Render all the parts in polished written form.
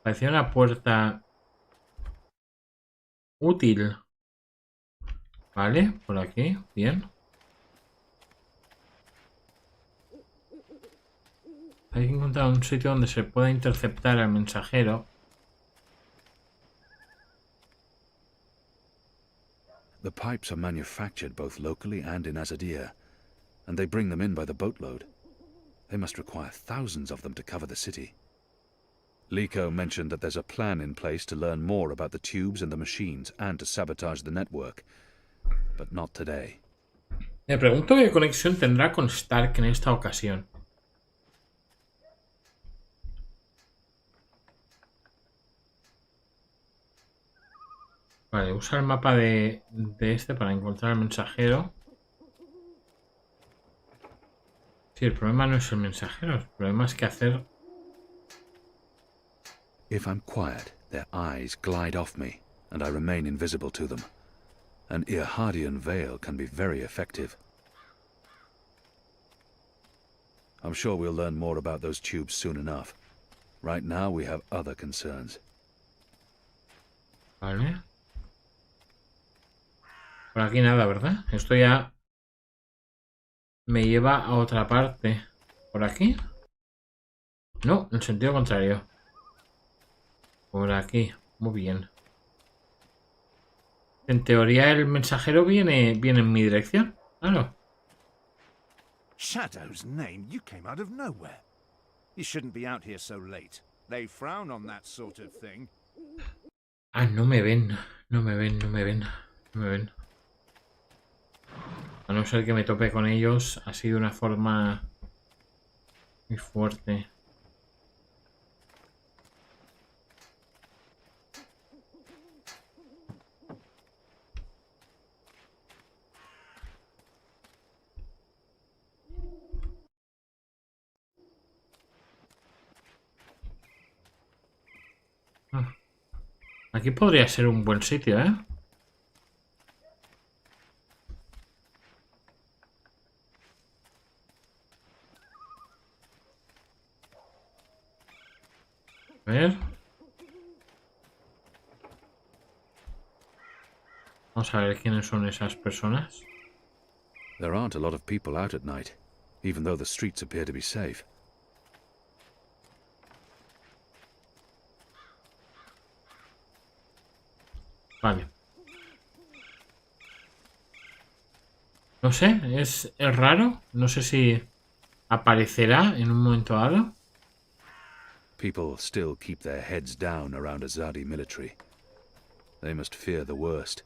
Parecía una puerta útil. Vale, por aquí, bien. Hay que encontrar un sitio donde se pueda interceptar al mensajero. The pipes are manufactured both locally and in Azeroth, and they bring them in by the boatload. They must require thousands of them to cover the city. Liko mentioned that there's a plan in place to learn more about the tubes and the machines and to sabotage the network, but not today. Me pregunto qué conexión tendrá con Stark en esta ocasión. Vale, usa el mapa de este para encontrar al mensajero. Sí, el problema no es el mensajero, el problema es que hacer... If I'm quiet, their eyes glide off me, and I remain invisible to them. An Irhadian veil can be very effective. I'm sure we'll learn more about those tubes soon enough. Right now we have other concerns. Vale. Por aquí nada, ¿verdad? Esto ya me lleva a otra parte. ¿Por aquí? No, en sentido contrario. Por aquí. Muy bien. En teoría el mensajero viene en mi dirección. Claro. Shadow's name, you came out of nowhere. You shouldn't be out here so late. They frown on that sort of thing. Ah, no me ven. No me ven, no me ven. No me ven. A no ser que me tope con ellos, ha sido una forma muy fuerte. Aquí podría ser un buen sitio, ¿eh? A ver. Vamos a ver quiénes son esas personas. There aren't a lot of people out at night, even though the streets appear to be safe. Vale. No sé, es raro. No sé si aparecerá en un momento dado. People still keep their heads down around Azadi military. They must fear the worst.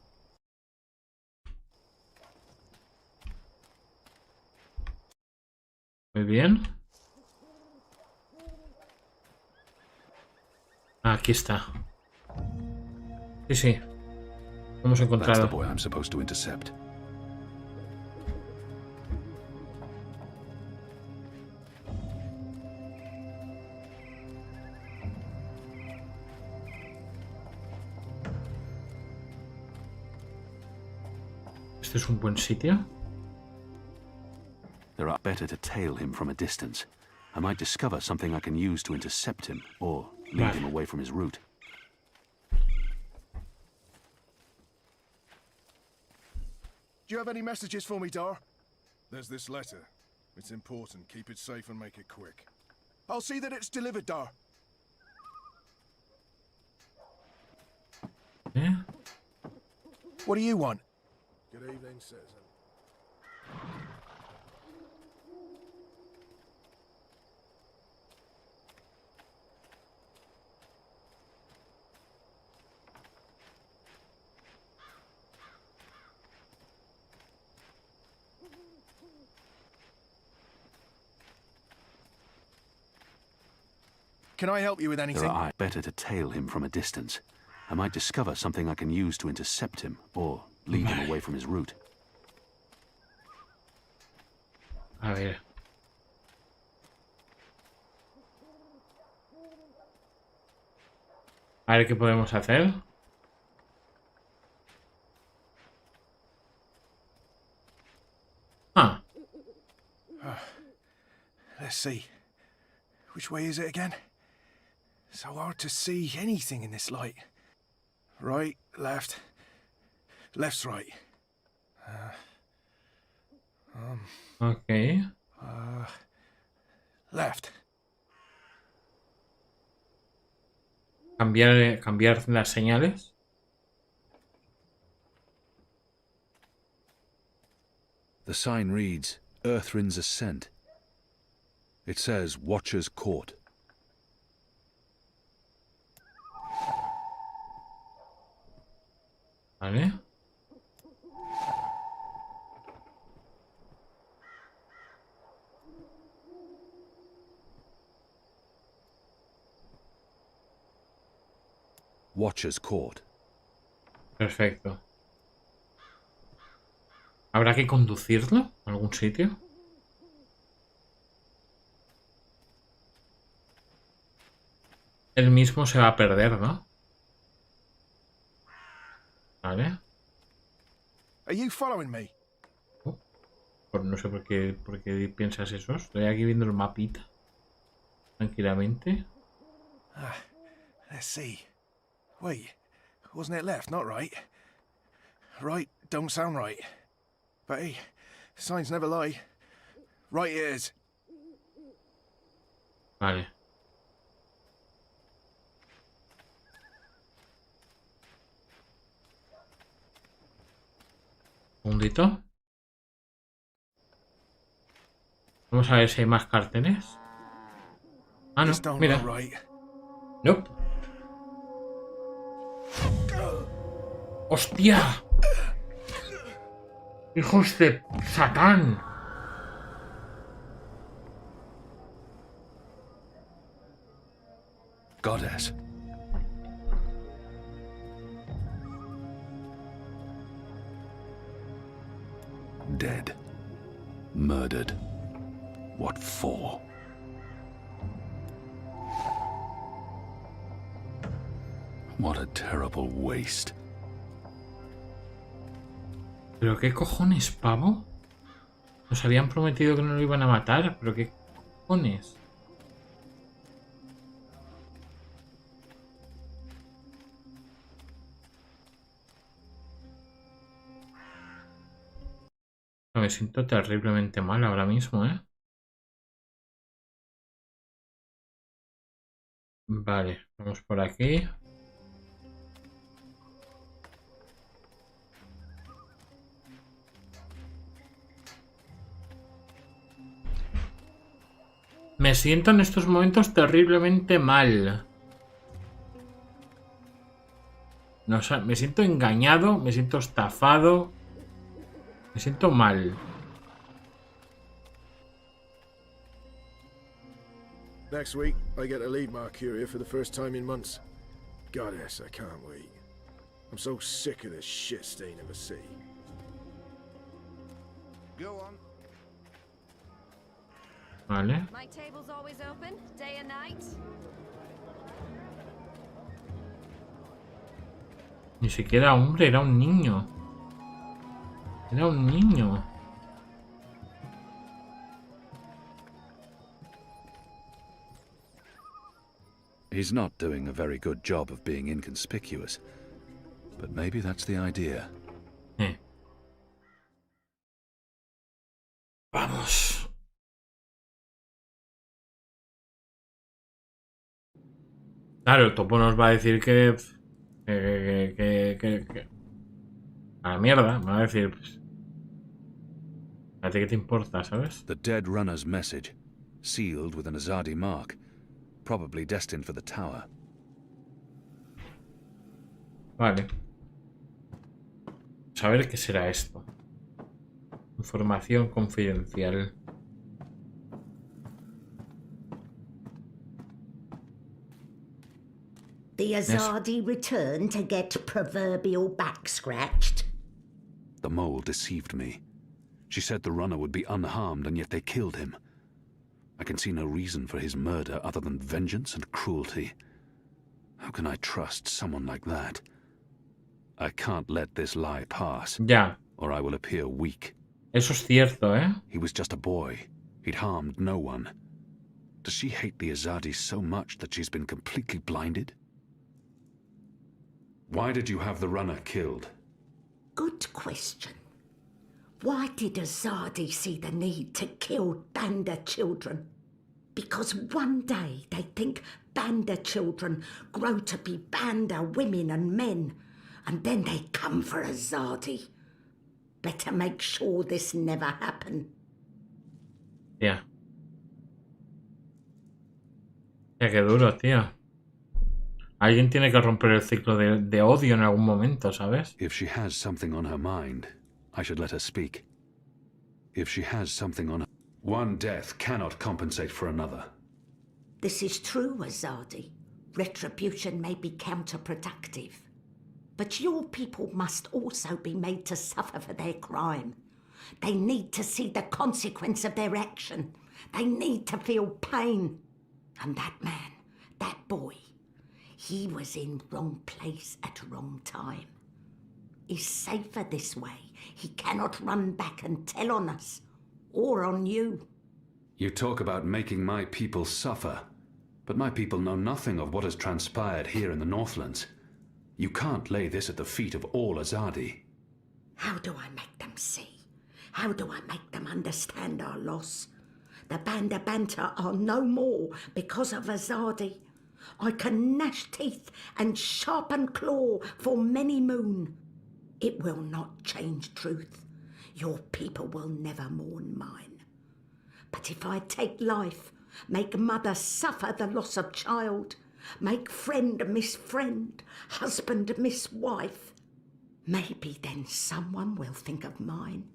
Muy bien. Aquí está. Sí, sí. Hemos That's the encontrado. boy I'm supposed to intercept. Este es un buen sitio. There are better to tail him from a distance. I might discover something I can use to intercept him, or lead him away from his route. Do you have any messages for me, Dar? There's this letter. It's important. Keep it safe and make it quick. I'll see that it's delivered, Dar. ¿Eh? What do you want? Good evening, citizen. Can I help you with There anything? are better to tail him from a distance. I might discover something I can use to intercept him, or lead him away from his route. A ver. A ver qué podemos hacer. Ah, Let's see. Which way is it again? So hard to see anything in this light. Right, left. Left's right. Ok. Left. Cambiar las señales. The sign reads, Earthrin's Ascent. It says, Watcher's Court. Vale. Watcher's Court. Perfecto. ¿Habrá que conducirlo a algún sitio? Él mismo se va a perder, ¿no? Vale. Are you following me? Pues no sé por qué piensas eso. Estoy aquí viendo el mapita. Tranquilamente. Let's see. Wait, wasn't it left, not right? Right don't sound right. But hey, signs never lie. Right it is. Vale. Un segundito. Vamos a ver si hay más carteles. Ah, no, This don't mira. look right. Nope. ¡Hostia! ¡Hijos de Satán! Goddess. Dead. Murdered. What for? What a terrible waste. ¿Pero qué cojones, pavo? Nos habían prometido que no lo iban a matar. ¿Pero qué cojones? Me siento terriblemente mal ahora mismo, ¿eh? Vale, vamos por aquí. Me siento en estos momentos terriblemente mal. No, o sea, me siento engañado, me siento estafado. Me siento mal. Next week, I get to lead Mercuria for the first time in months. Goddess, I can't wait. I'm so sick of this shit stain of a sea. Go on. Vale. My table's always open, day and night. Ni siquiera hombre, era un niño. Era un niño. He's not doing a very good job of being inconspicuous. But maybe that's the idea. Vamos. Claro, el topo nos va a decir que a la mierda, me va a decir, pues, ¿a ti qué te importa, sabes? The dead runner's message, sealed with an Azadi mark, probably destined for the tower. Vale. Vamos a ver qué será esto. Información confidencial. The Azadi returned to get proverbial back scratched. The mole deceived me. She said the runner would be unharmed, and yet they killed him. I can see no reason for his murder other than vengeance and cruelty. How can I trust someone like that? I can't let this lie pass, Ya, or I will appear weak. eso es cierto, ¿eh? He was just a boy. He'd harmed no one. Does she hate the Azadi so much that she's been completely blinded? Why did you have the runner killed? Good question. Why did Azadi see the need to kill Banda children? Because one day they think Banda children grow to be Banda women and men, and then they come for Azadi. Better make sure this never happen. Tía. Tía, qué duro, tío. Alguien tiene que romper el ciclo de odio en algún momento, ¿sabes? If she has something on her mind, I should let her speak. If she has something on her... One death cannot compensate for another. This is true, Azadi. Retribution may be counterproductive. But your people must also be made to suffer for their crime. They need to see the consequence of their action. They need to feel pain. And that man, that boy, he was in wrong place at wrong time. He's safer this way. He cannot run back and tell on us, or on you. You talk about making my people suffer, but my people know nothing of what has transpired here in the Northlands. You can't lay this at the feet of all Azadi. How do I make them see? How do I make them understand our loss? The Banda Banta are no more because of Azadi. I can gnash teeth and sharpen claw for many moon. It will not change truth. Your people will never mourn mine. But if I take life, make mother suffer the loss of child, make friend miss friend, husband miss wife, maybe then someone will think of mine.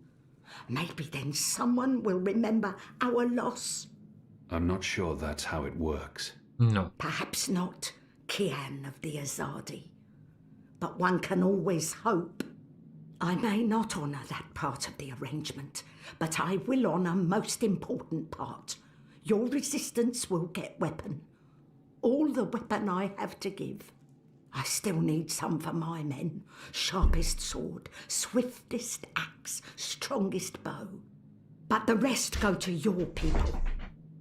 Maybe then someone will remember our loss. I'm not sure that's how it works. No. Perhaps not, Kian of the Azadi. But one can always hope. I may not honour that part of the arrangement, but I will honour most important part. Your resistance will get weapon. All the weapon I have to give. I still need some for my men. Sharpest sword, swiftest axe, strongest bow. But the rest go to your people.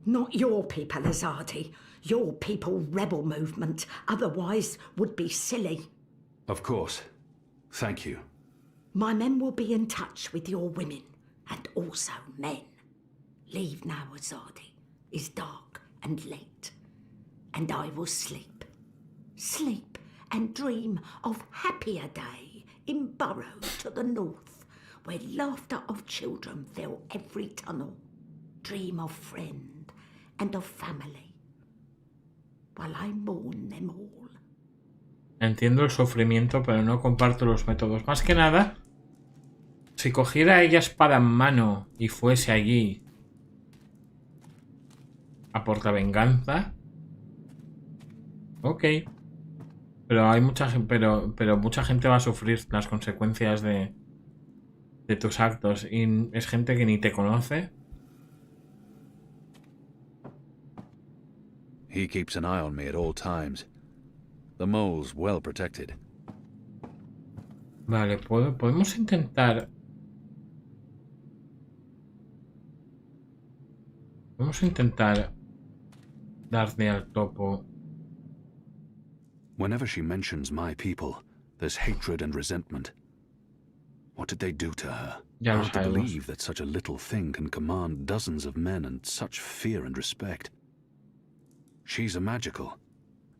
Not your people, Azadi. Your people rebel movement, otherwise would be silly. Of course. Thank you. My men will be in touch with your women, and also men. Leave now, Azadi. It's dark and late, and I will sleep. Sleep and dream of happier day in Burrow to the north, where laughter of children fill every tunnel. Dream of friend and of family, while I mourn them all. Entiendo el sufrimiento, pero no comparto los métodos. Más que nada, si cogiera ella espada en mano y fuese allí a por la venganza, ok. Pero hay mucha gente, pero mucha gente va a sufrir las consecuencias de tus actos. Y es gente que ni te conoce. He keeps an eye on me at all times. The mole's well protected. Vale, podemos intentar... Vamos a intentar darle al topo. Whenever she mentions my people, there's hatred and resentment. What did they do to her? Ya lo Hard to sabemos. believe that such a little thing can command dozens of men and such fear and respect. She's a magical,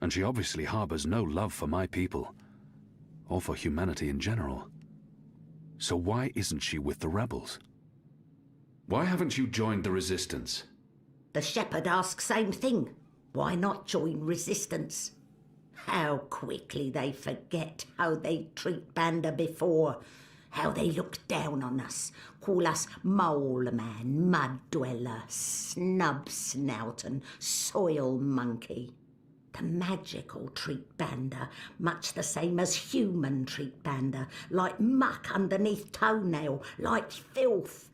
and she obviously harbors no love for my people, or for humanity in general. So why isn't she with the rebels? Why haven't you joined the resistance? The shepherd asks same thing. Why not join resistance? How quickly they forget how they treat Banda before, how they look down on us, call us mole man, mud dweller, snub snout and soil monkey. The magical treat Banda much the same as human treat Banda, like muck underneath toenail, like filth.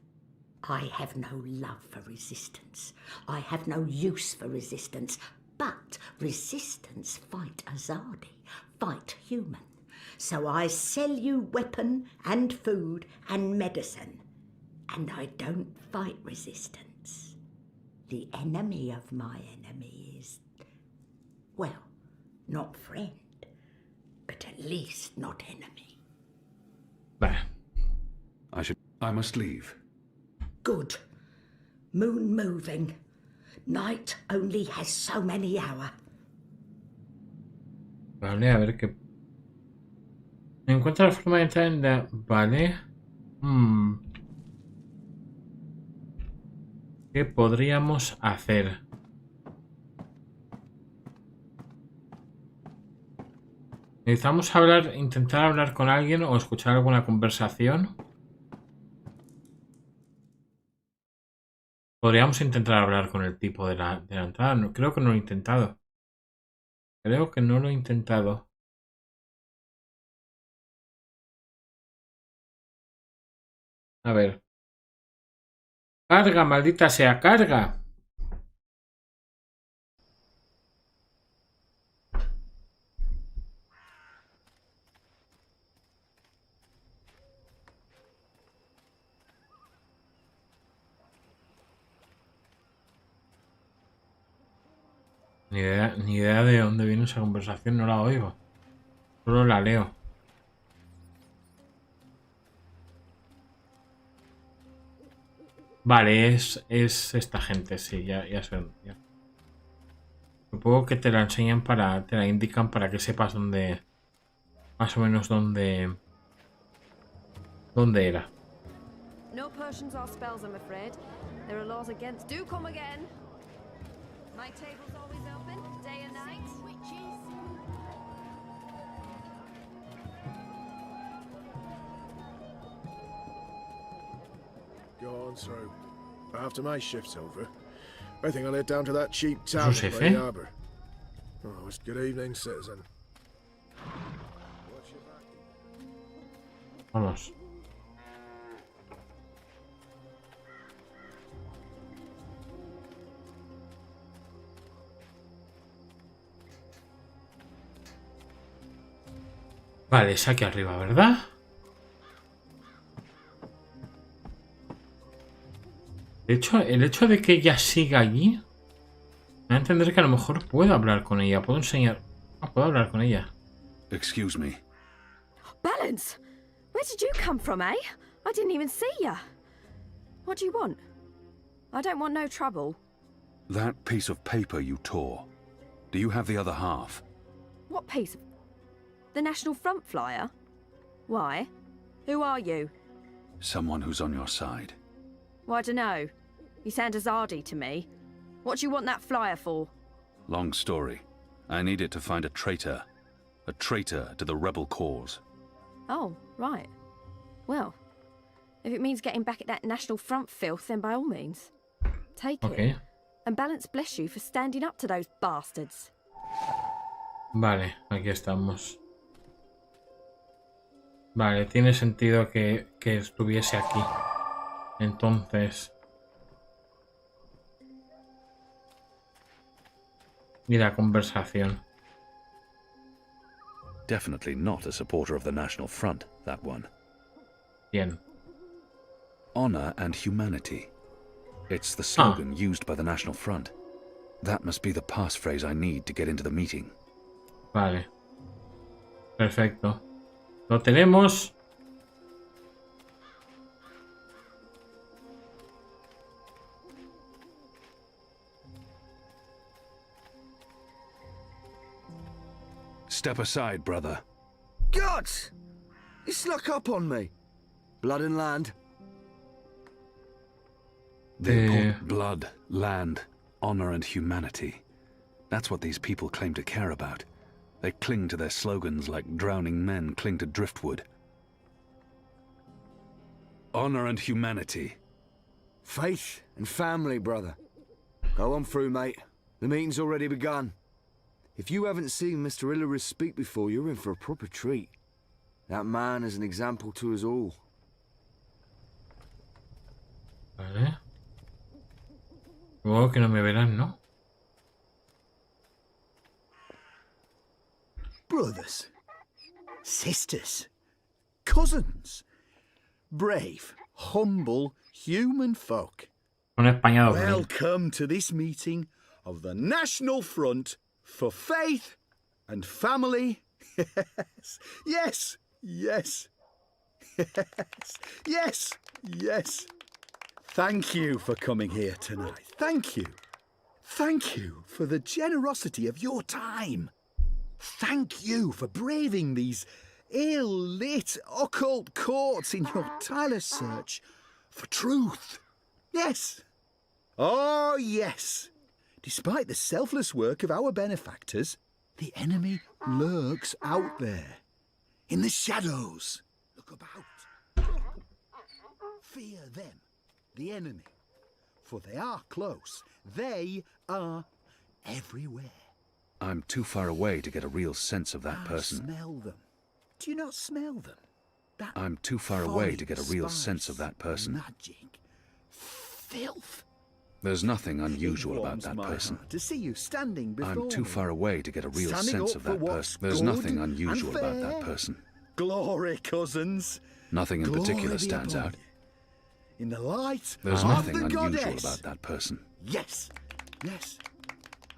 I have no love for resistance. I have no use for resistance. But resistance fight Azadi, fight human. So I sell you weapon and food and medicine. And I don't fight resistance. the enemy of my enemy is, well, not friend, but at least not enemy. Vale. I must leave. Good. Moon moving. Night only has so many hours. Vale, a ver qué... Encuentra la forma de entrar en la... Vale. ¿Qué podríamos hacer? Necesitamos hablar, intentar hablar con alguien o escuchar alguna conversación. Podríamos intentar hablar con el tipo de la entrada. No, creo que no lo he intentado. Creo que no lo he intentado. A ver. Carga, maldita sea, carga. Ni idea de dónde viene esa conversación, no la oigo. Solo la leo. Vale, es esta gente, sí, ya sé. Ya. Supongo que te la enseñan te la indican para que sepas dónde, más o menos dónde era. No potions or spells, I'm afraid. There are laws against. Do come again. My table's always open, day and night. Witches. Go on through. After my shift's over, I think I'll head down to that cheap ¿Es un tavern by jefe? the harbour. Oh, it's good evening, citizen. Vamos. Vale, es aquí arriba, ¿verdad? De hecho, el hecho de que ella siga allí me da a entender que a lo mejor puedo hablar con ella. Puedo enseñar... Ah, puedo hablar con ella. Excuse me. Balance! Where did you come from, eh? I didn't even see ya. What do you want? I don't want no trouble. That piece of paper you tore. Do you have the other half? What piece of... The National Front flyer? Why? Who are you? Someone who's on your side. Well, I dunno. You sound Azardi to me. What do you want that flyer for? Long story. I need it to find a traitor. A traitor to the rebel cause. Oh, right. Well, if it means getting back at that National Front filth, then by all means. Take it. And Balance bless you for standing up to those bastards. Vale, aquí estamos. Vale, tiene sentido que estuviese aquí. Entonces... Y la conversación. Definitely not a supporter of the National Front, that one. Bien. Honor and humanity. It's the slogan used by the National Front. That must be the passphrase I need to get into the meeting. Vale. Perfecto. Lo tenemos. Step aside, brother. Gods! You snuck up on me. Blood and land. They put blood, land, honor and humanity. That's what these people claim to care about. They cling to their slogans like drowning men cling to driftwood. Honor and humanity. Faith and family, brother. Go on through, mate. The meeting's already begun. If you haven't seen Mr. Illyris speak before, you're in for a proper treat. That man is an example to us all. Vale. Luego que no me verán, ¿no? Brothers, sisters, cousins, brave, humble, human folk. Una España 2000. Welcome to this meeting of the National Front for Faith and Family. Yes, yes, yes, yes, yes. Thank you for coming here tonight. Thank you. Thank you for the generosity of your time. Thank you for braving these ill-lit occult courts in your tireless search for truth. Yes. Oh, yes. Despite the selfless work of our benefactors, the enemy lurks out there, in the shadows. Look about. Fear them, the enemy, for they are close. They are everywhere. I'm too far away to get a real sense of that person. Smell them. Do you not smell them? That I'm too far away to get a real sense of that person. Magic. Filth. There's nothing unusual about Warms that my person. heart to see you standing before I'm too me. far away to get a real Standing sense up of for that what's person. There's good nothing and unusual about that fair. person. Glory, cousins. Nothing in Glory particular be stands upon out. you. In the light There's of nothing the unusual goddess. about that person. Yes, yes.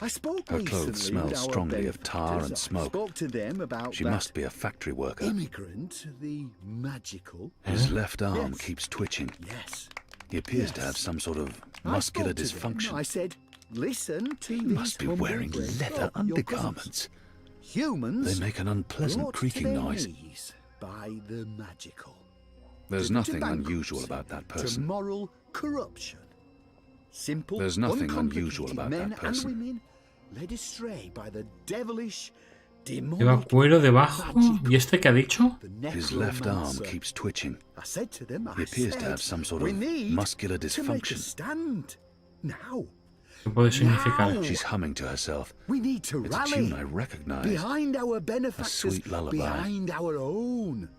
I spoke Her recently clothes smell with our strongly of tar benefactors. and I smoke. spoke to them about She that must be a factory worker. immigrant, the magical. His left arm Yes. keeps twitching. Yes. He appears to Yes. have some sort of I muscular spoke to them. dysfunction. I said, listen to He these must be humble wearing braves leather of your undergarments. cousins. Humans They make an unpleasant brought to creaking their noise. knees by the magical. There's To nothing bankruptcy, unusual about that to person. moral corruption. Simple, There's nothing uncomplicated unusual about men that person. and women led astray by the devilish, Lleva demonic cuero debajo. magic. ¿Y este qué ha dicho? The His left arm necromancer. keeps twitching. I said to them, He I appears to said, have some sort we of need muscular to make a dysfunction. stand. Now, ¿Qué puede significar? Now. She's humming to herself. we need to It's a rally tune I recognize. behind our benefactors, sweet lullaby. behind our own.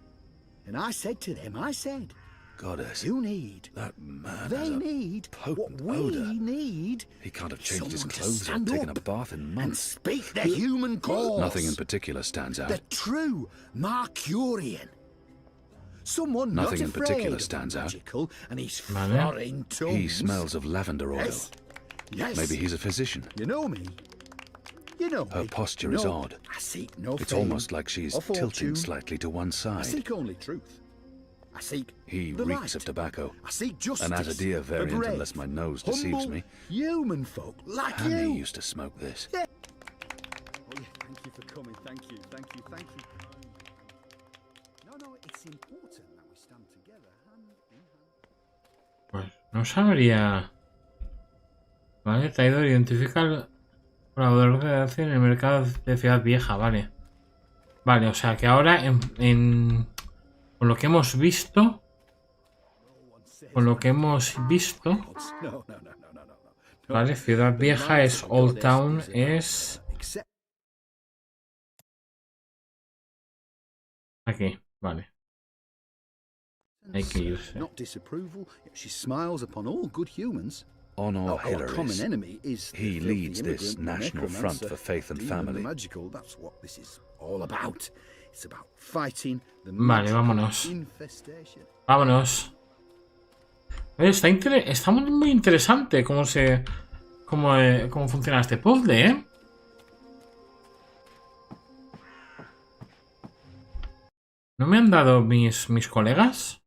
And I said to them, I said, Goddess, you need, that man they has a need, what potent we odor. need, He can't have changed his someone to clothes or stand taken a up bath in and months. speak the human cause. Nothing in particular stands The out. true Mercurian. Someone Nothing in not particular afraid of stands the out. magical and his Vale. foreign tongues. He smells of lavender oil. Yes. Yes. Maybe he's a physician. You know me. You know Her me. posture No, is odd. I seek no It's fame almost like she's or tilting fortune. slightly to one I side. seek only truth. I seek He the reeks light. of tobacco. I seek justice. An Azadir the variant, brave, unless my nose deceives humble me. Human folk like Hammy you. used to smoke this. Yeah. Oh yeah, thank you for coming. Thank you, thank you, thank you. No, it's important that we stand together, hand in hand. Pues no sabría. Vale, traidor, identifica al colaborador de acción en el mercado de Ciudad Vieja, vale. Vale, o sea que ahora con lo que hemos visto. Con lo que hemos visto. No. Vale, Ciudad Vieja es Old Town, es aquí, vale. Hay que irse. Not disapproval, she smiles upon all good humans. On all Our common Hillaries, enemy is the he filthy leads this immigrant, the National Front necromancer, for Faith and demon, the Family. magical, that's what this is all about. It's about fighting the Vale, magical vámonos. infestation. Vámonos. Oye, está muy interesante cómo funciona este puzzle, ¿eh? ¿No me han dado mis colegas?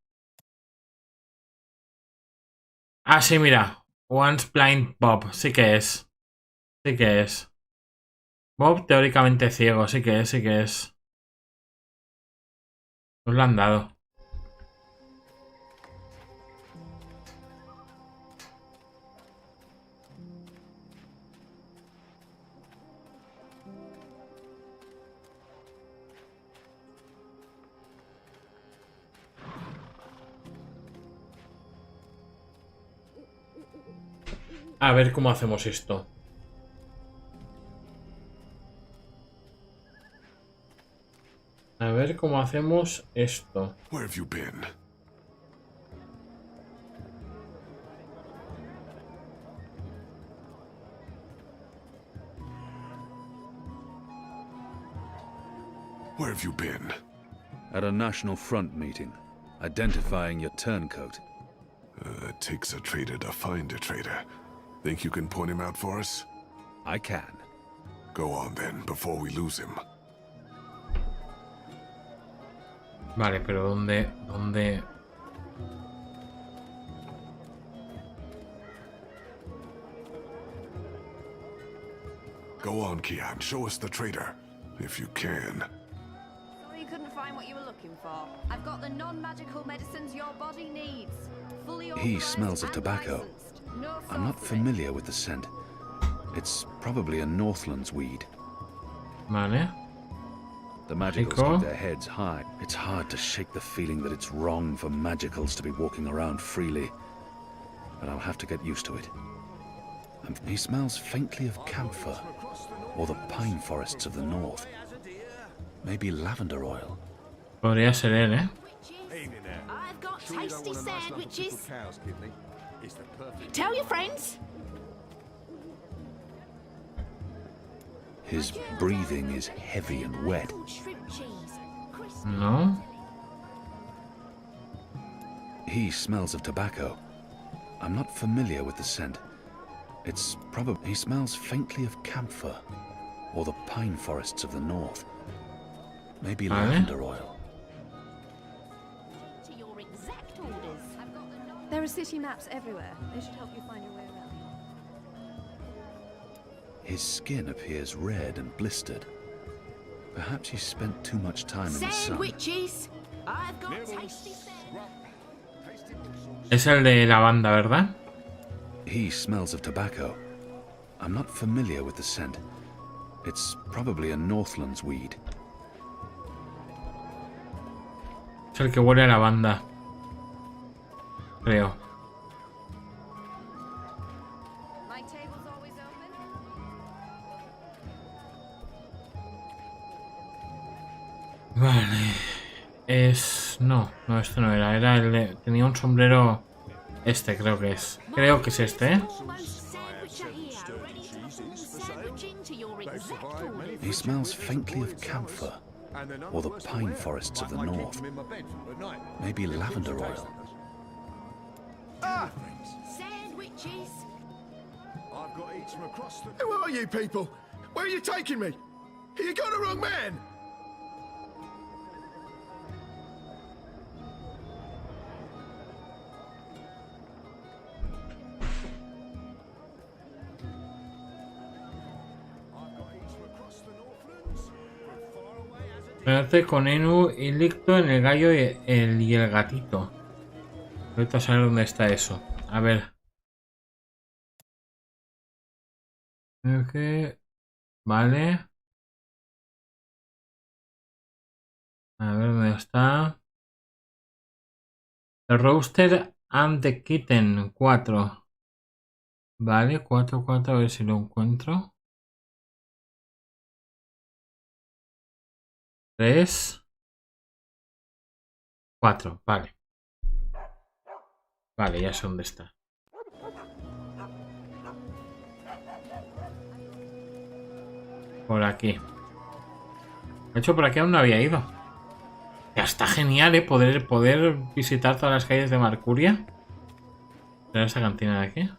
Ah, sí, mira. Once Blind Bob. Sí que es. Sí que es. Bob teóricamente ciego. Sí que es. Nos lo han dado. A ver cómo hacemos esto. A ver cómo hacemos esto. Where have you been? Where have you been? At a National Front meeting, identifying your turncoat. It takes a traitor to find a traitor. Think you can point him out for us? I can. Go on then, before we lose him. Vale, pero ¿dónde? Go on, Kian. Show us the traitor, if you can. Sorry you couldn't find what you were looking for. I've got the non-magical medicines your body needs. Fully He authorized smells of and tobacco. licensed. No I'm not sorcery. familiar with the scent. It's probably a Northlands weed. Vale. The magicals Rico. keep their heads high. It's hard to shake the feeling that it's wrong for magicals to be walking around freely. But I'll have to get used to it. And he smells faintly of camphor, or the pine forests of the north. Maybe lavender oil. Podría ser él, ¿eh? I've got tasty sandwiches. Tell your friends. His breathing is heavy and wet. Shrimp cheese. No. He smells of tobacco. I'm not familiar with the scent. It's probably... He smells faintly of camphor, or the pine forests of the north. Maybe lavender oil. To your exact orders. There are city maps everywhere. They should help you find your way around. His skin appears red and blistered. Perhaps he spent too much time in the sun. Sandwiches. I've got tasty sandwiches. Es el de la banda, ¿verdad? He smells of tobacco. I'm not familiar with the scent. It's probably a Northlands weed. Es el que huele a la banda. Creo. My table's always open. Vale. No, esto no era. Era el de... Tenía un sombrero... Este creo que es. Creo que es este, ¿eh? He smells faintly of camphor, or the pine forests of the north. Maybe lavender oil. Sandwiches. Who are you people? Where are you taking me? You got the wrong man! Espérate con Enu y Licto en el gallo y el gatito. Ahorita a saber dónde está eso. A ver. Vale. A ver dónde está. The Roaster and the Kitten 4. Vale, 4, a ver si lo encuentro. 3, 4, vale. Vale, ya sé dónde está. Por aquí. De hecho, por aquí aún no había ido. Ya está genial, poder visitar todas las calles de Mercuria. ¿Será esa cantina de aquí?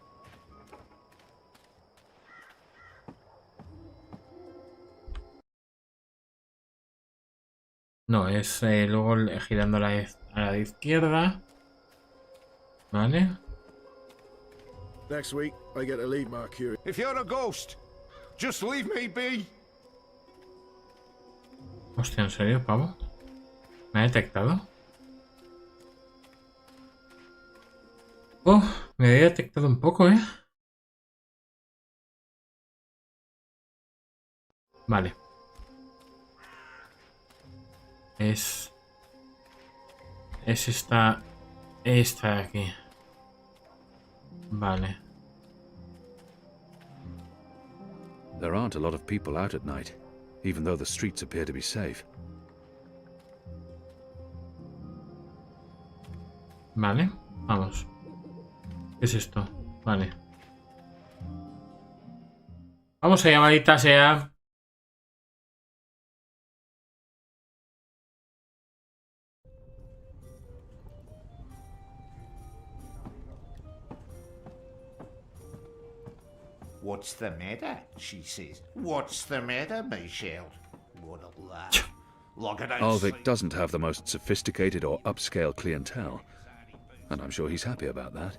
No, es luego girando a la de izquierda. Vale. Next week, I get to leave Mercury. If you're a ghost, just leave me be. Hostia, ¿en serio, pavo? ¿Me ha detectado? Oh, me había detectado un poco, ¿eh? Vale. Es esta de aquí. Vale. There aren't a lot of people out at night, even though the streets appear to be safe. Vale, vamos. ¿Qué es esto? Vale. Vamos allá, maldita sea. What's the matter? She says. What's the matter, my child? What a laugh. Like I don't Ulvik see- doesn't have the most sophisticated or upscale clientele, and I'm sure he's happy about that.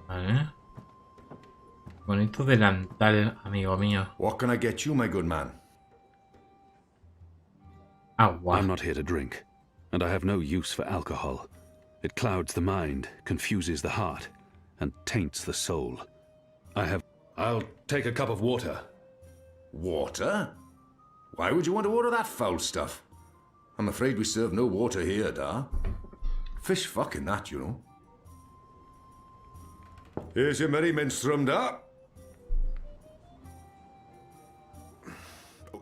Vale. Bonito delantal, amigo mío. What can I get you, my good man? Agua. I'm not here to drink, and I have no use for alcohol. It clouds the mind, confuses the heart, and taints the soul. I'll take a cup of water. Water? Why would you want to order that foul stuff? I'm afraid we serve no water here, da. Fish fucking that, you know. Here's your merry minstrel, da.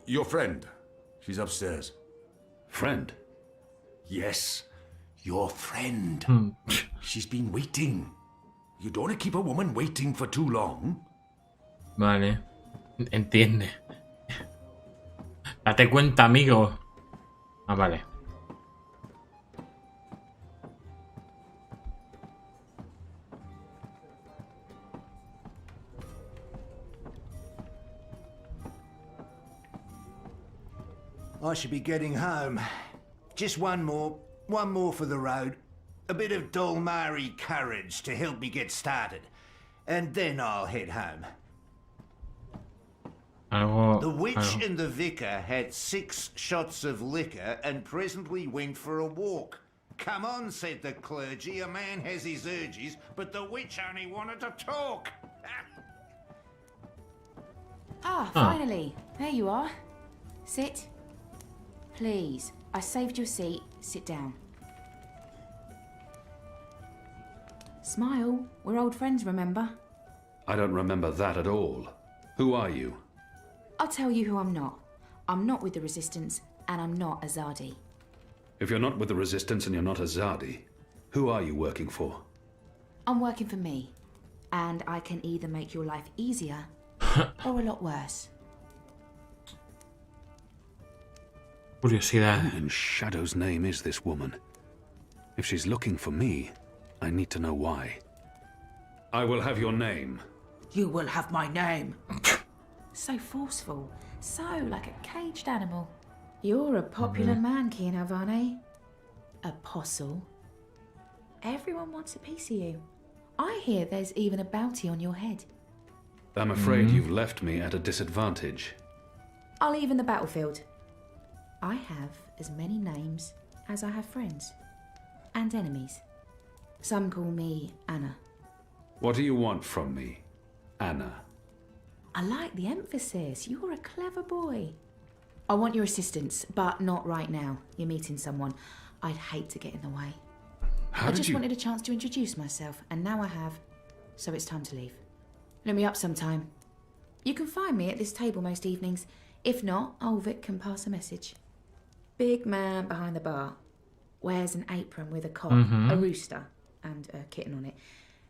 Your friend. She's upstairs. Friend? Yes, your friend. She's been waiting. You don't want to keep a woman waiting for too long. Vale. Entiende. Date cuenta, amigo. Ah, vale. I should be getting home. Just one more for the road. A bit of Dolmari courage to help me get started. And then I'll head home. The witch and the vicar had 6 shots of liquor and presently went for a walk. Come on, said the clergy, a man has his urges, but the witch only wanted to talk. Finally. There you are. Sit. Please. I saved your seat. Sit down. Smile. We're old friends, remember? I don't remember that at all. Who are you? I'll tell you who I'm not. I'm not with the Resistance, and I'm not a Zardi. If you're not with the Resistance and you're not a Zardi, who are you working for? I'm working for me, and I can either make your life easier or a lot worse. Curiosidad. Who in Shadow's name is this woman? If she's looking for me, I need to know why. I will have your name. You will have my name. So forceful, so like a caged animal. You're a popular man, Kian Alvane. Apostle. Everyone wants a piece of you. I hear there's even a bounty on your head. I'm afraid you've left me at a disadvantage. I'll even the battlefield. I have as many names as I have friends. And enemies. Some call me Anna. What do you want from me, Anna? I like the emphasis. You're a clever boy. I want your assistance, but not right now. You're meeting someone. I'd hate to get in the way. I just wanted a chance to introduce myself, and now I have. So it's time to leave. Look me up sometime. You can find me at this table most evenings. If not, Ulvik can pass a message. Big man behind the bar. Wears an apron with a cock, a rooster, and a kitten on it.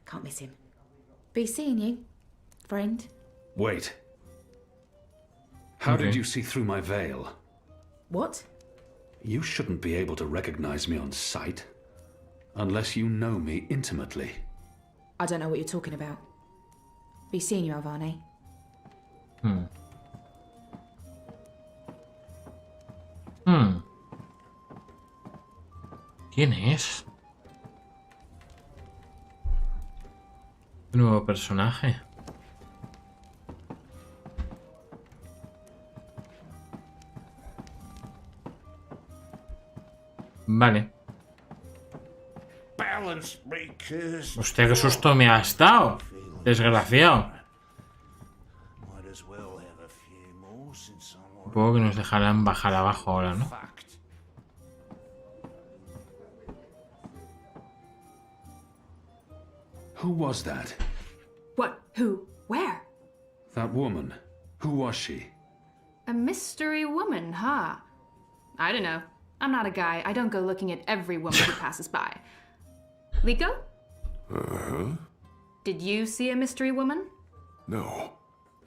Can't miss him. Be seeing you, friend. Wait. How did you see through my veil? What? You shouldn't be able to recognize me on sight. Unless you know me intimately. I don't know what you're talking about. Be seeing you, Alvane. ¿Quién es? Nuevo personaje. Vale. Hostia, qué susto me has dado. Desgraciado. Supongo que nos dejarán bajar abajo ahora, ¿no? Who was that? What? Who? Where? That woman. Who was she? A mystery woman, huh? I don't know. I'm not a guy. I don't go looking at every woman who passes by. Liko? Uh-huh. Did you see a mystery woman? No.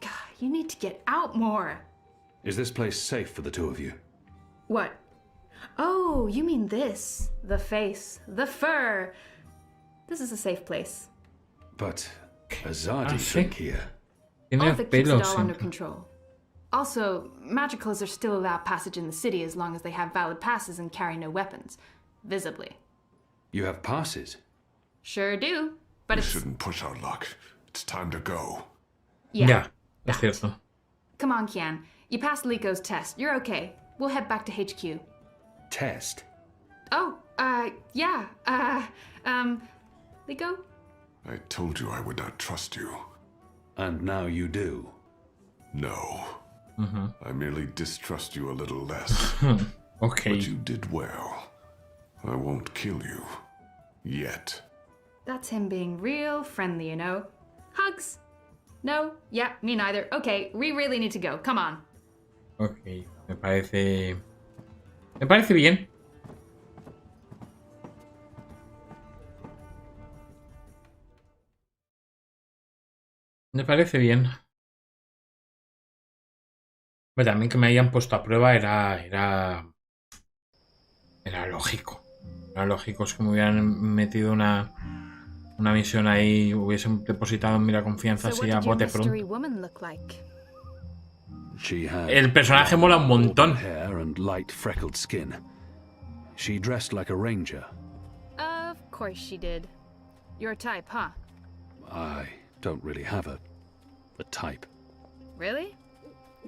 God, you need to get out more. Is this place safe for the two of you? What? Oh, you mean this. The face. The fur. This is a safe place. But a Zardi drink here. Tiene All keeps it pelos. all under control. Also, magicals are still allowed passage in the city as long as they have valid passes and carry no weapons, visibly. You have passes? Sure do, but We it's... shouldn't push our luck. It's time to go. Ya, es cierto. Come on, Kian. You passed Liko's test. You're okay. We'll head back to HQ. Test? Oh, yeah. Liko? I told you I would not trust you. And now you do. No. I merely distrust you a little less. Ok. But you did well. I won't kill you. Yet. That's him being real friendly, you know. Hugs? No? Yeah, me neither. Okay, we really need to go. Come on. Ok, me parece... Me parece bien. Me parece bien. Pero también que me hayan puesto a prueba era lógico. Era lógico, es que me hubieran metido una misión ahí, hubiesen depositado en mí la confianza así a bote pronto. She had El personaje mola un montón. hair and light freckled skin. She dressed like a ranger. Of course she did. Your type, huh? I don't really have a type. Really?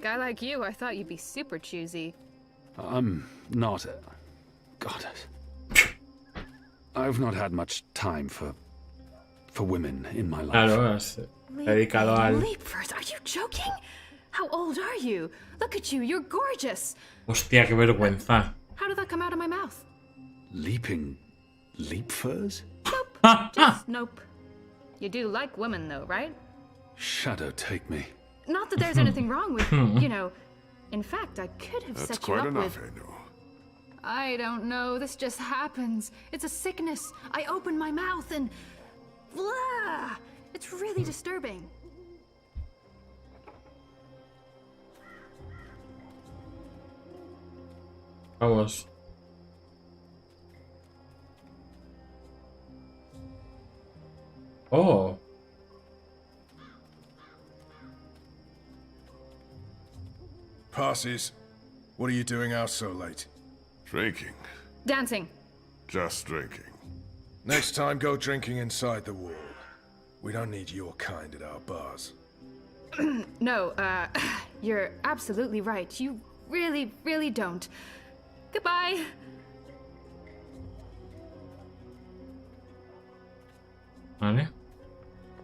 Guy like you, I thought you'd be super choosy. I'm not. God. I've not had much time for women in my life. Claro, has dedicado al... Leapfrost, are you joking? How old are you? Look at you, you're gorgeous. Hostia, qué vergüenza. How did that come out of my mouth? Leaping leap furs? Nope. Just nope. You do like women though, right? Shadow take me. Not that there's anything wrong with, you know. In fact, I could have That's set you quite up enough, with... Anu. I don't know, this just happens. It's a sickness. I open my mouth and... Blah! It's really disturbing. Vamos. Oh. Passes. What are you doing out so late? Drinking. Dancing. Just drinking. Next time, go drinking inside the wall. We don't need your kind at our bars. No, you're absolutely right. You really, really don't. Goodbye. Vale.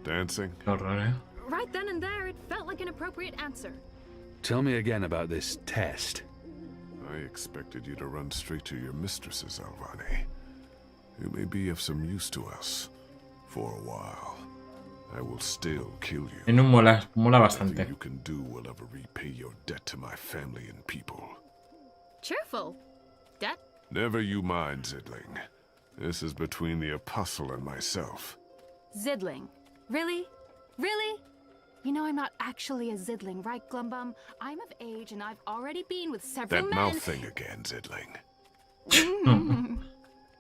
Dancing? Qué horror, ¿eh? Right then and there, it felt like an appropriate answer. Tell me again about this test. I expected you to run straight to your mistresses, Alvani. You may be of some use to us. For a while. I will still kill you. En un mola bastante. Nothing you can do will ever repay your debt to my family and people. Cheerful. Debt? Never you mind, Zidling. This is between the Apostle and myself. Zidling. Really? Really? You know I'm not actually a Zidling, right, Glumbum? I'm of age and I've already been with several That men... mouth thing again, Zidling.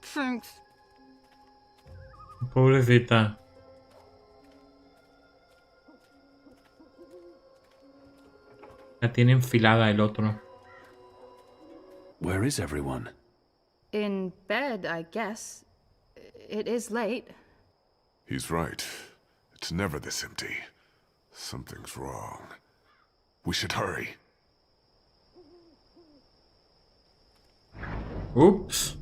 Thanks. Pobrecita. La tiene enfilada el otro. Where is everyone? In bed, I guess. It is late. He's right. It's never this empty. Something's wrong. We should hurry. Oops.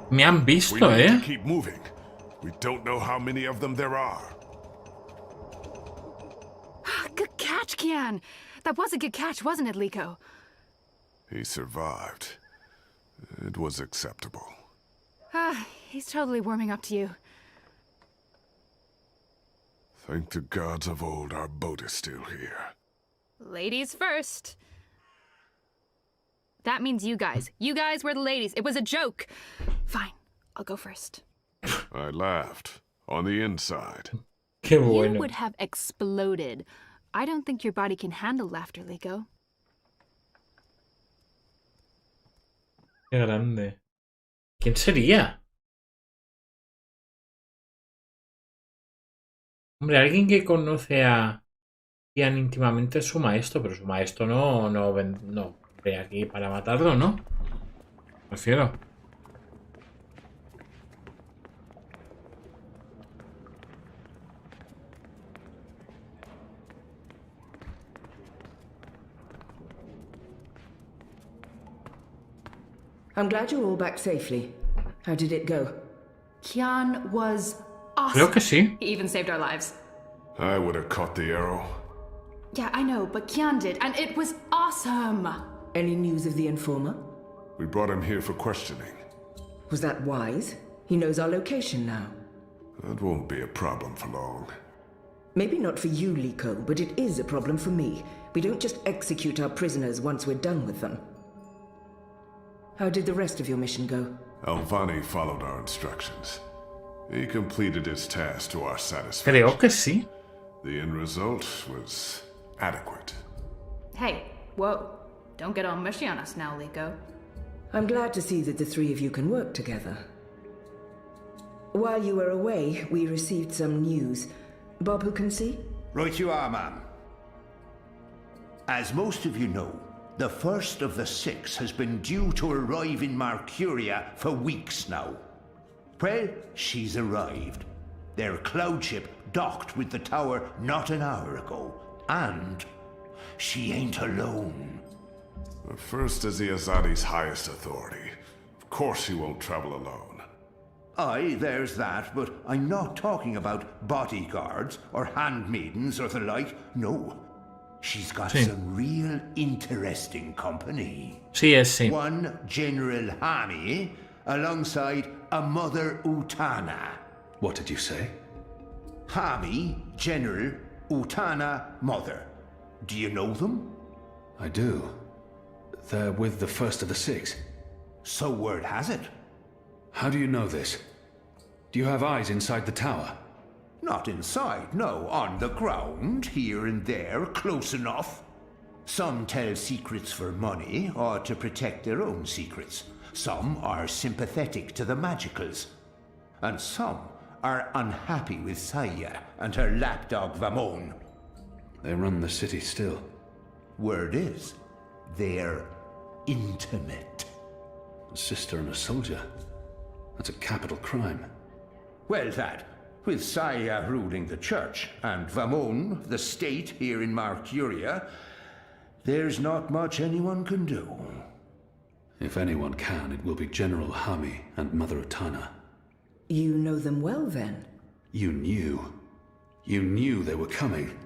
Me han visto, We need ¿eh? to keep moving. We don't know how many of them there are. Good catch, Kian. That was a good catch, wasn't it, Liko? He survived. It was acceptable. He's totally warming up to you. Thank the gods of old our boat is still here. Ladies first. That means you guys. You guys were the ladies. It was a joke. Fine, I'll go first. I laughed. On the inside. Qué You bueno. would have exploded. I don't think your body can handle laughter, Liko. Qué grande. ¿Quién sería? Hombre, alguien que conoce a Ian íntimamente es su maestro, pero su maestro no ve aquí para matarlo, ¿no? Prefiero. I'm glad you're all back safely. How did it go? Kian was awesome. Creo que sí. He even saved our lives. I would have caught the arrow. Yeah, I know, but Kian did, and it was awesome. Any news of the informer? We brought him here for questioning. Was that wise? He knows our location now. That won't be a problem for long. Maybe not for you, Liko, but it is a problem for me. We don't just execute our prisoners once we're done with them. How did the rest of your mission go? Alvani followed our instructions. He completed his task to our satisfaction. Creo que sí. The end result was adequate. Hey, whoa. Don't get all mushy on us now, Liko. I'm glad to see that the three of you can work together. While you were away, we received some news. Bob, who can see? Right you are, ma'am. As most of you know, the first of the 6 has been due to arrive in Mercuria for weeks now. Well, she's arrived. Their cloud ship docked with the tower not an hour ago. And she ain't alone. The first is the Azadi's highest authority. Of course he won't travel alone. Aye, there's that, but I'm not talking about bodyguards or handmaidens or the like. No. She's got some real interesting company. Sí, es sí. One General Hami alongside a Mother Utana. What did you say? Hami, General, Utana, Mother. Do you know them? I do. They're with the first of the 6. So word has it. How do you know this? Do you have eyes inside the tower? Not inside, no. On the ground, here and there, close enough. Some tell secrets for money, or to protect their own secrets. Some are sympathetic to the magicals. And some are unhappy with Saya and her lapdog Vamon. They run the city still. Word is, they're intimate. A sister and a soldier. That's a capital crime. Well, that, with Saya ruling the church and Vamon, the state here in Mercuria, there's not much anyone can do. If anyone can, it will be General Hami and Mother Utana. You know them well, then? You knew. You knew they were coming.